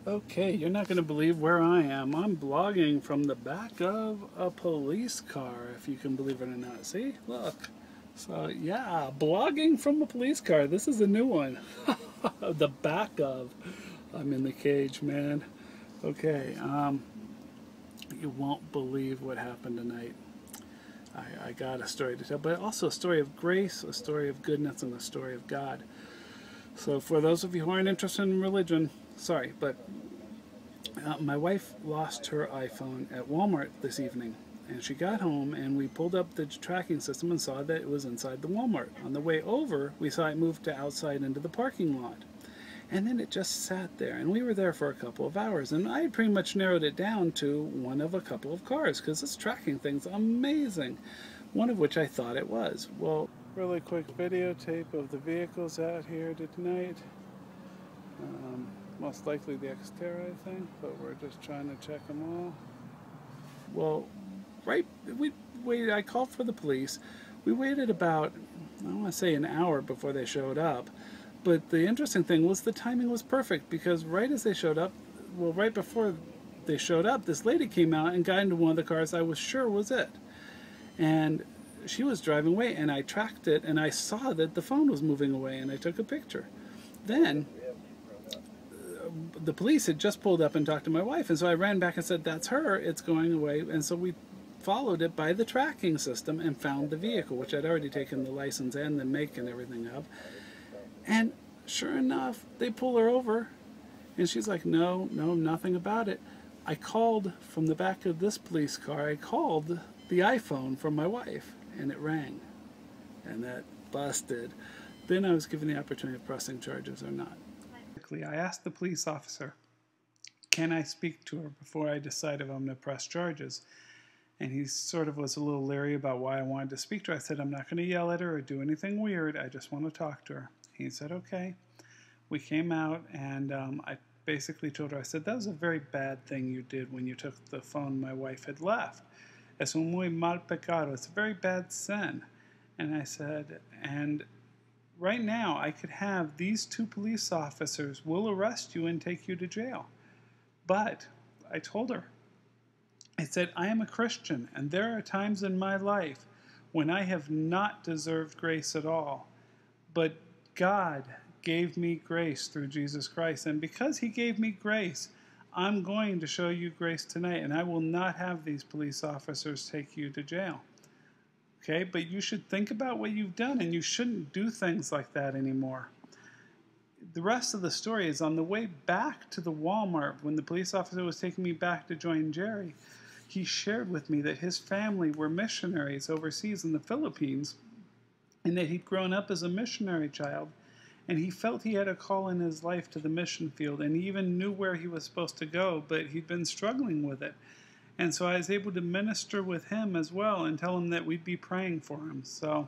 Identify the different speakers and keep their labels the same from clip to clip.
Speaker 1: Okay, you're not going to believe where I am. I'm blogging from the back of a police car, if you can believe it or not. See? Look. So, yeah, blogging from a police car. This is a new one. The back of. I'm in the cage, man. Okay, you won't believe what happened tonight. I got a story to tell, but also a story of grace, a story of goodness, and a story of God. So, for those of you who aren't interested in religion, sorry, but my wife lost her iPhone at Walmart this evening. And she got home and we pulled up the tracking system and saw that it was inside the Walmart. On the way over, we saw it move to outside into the parking lot. And then it just sat there. And we were there for a couple of hours. And I had pretty much narrowed it down to one of a couple of cars because this tracking thing's amazing. One of which I thought it was. Well, really quick videotape of the vehicles out here tonight. Most likely the Xterra, I think, but we're just trying to check them all. Well, we waited. I called for the police. We waited about, I don't want to say an hour before they showed up. But the interesting thing was the timing was perfect because right as they showed up, well, right before they showed up, this lady came out and got into one of the cars I was sure was it. And she was driving away, and I tracked it, and I saw that the phone was moving away, and I took a picture. Then the police had just pulled up and talked to my wife, and so I ran back and said, that's her, it's going away. And so we followed it by the tracking system and found the vehicle, which I'd already taken the license and the make and everything of. And sure enough, they pull her over, and she's like, no, nothing about it. I called from the back of this police car, I called the iPhone from my wife, and it rang. And that busted. Then I was given the opportunity of pressing charges or not. I asked the police officer, can I speak to her before I decide if I'm going to press charges? And he sort of was a little leery about why I wanted to speak to her. I said, I'm not going to yell at her or do anything weird. I just want to talk to her. He said, okay. We came out, and I basically told her, I said, that was a very bad thing you did when you took the phone my wife had left. Es un muy mal pecado. It's a very bad sin. And I said, and right now, I could have these two police officers will arrest you and take you to jail. But I told her, I said, I am a Christian, and there are times in my life when I have not deserved grace at all. But God gave me grace through Jesus Christ, and because He gave me grace, I'm going to show you grace tonight, and I will not have these police officers take you to jail. Okay, but you should think about what you've done, and you shouldn't do things like that anymore. The rest of the story is on the way back to the Walmart, when the police officer was taking me back to join Jerry, he shared with me that his family were missionaries overseas in the Philippines, and that he'd grown up as a missionary child, and he felt he had a call in his life to the mission field, and he even knew where he was supposed to go, but he'd been struggling with it. And so I was able to minister with him as well and tell him that we'd be praying for him. So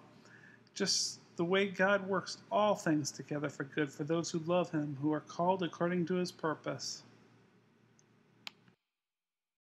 Speaker 1: just the way God works all things together for good for those who love Him, who are called according to His purpose.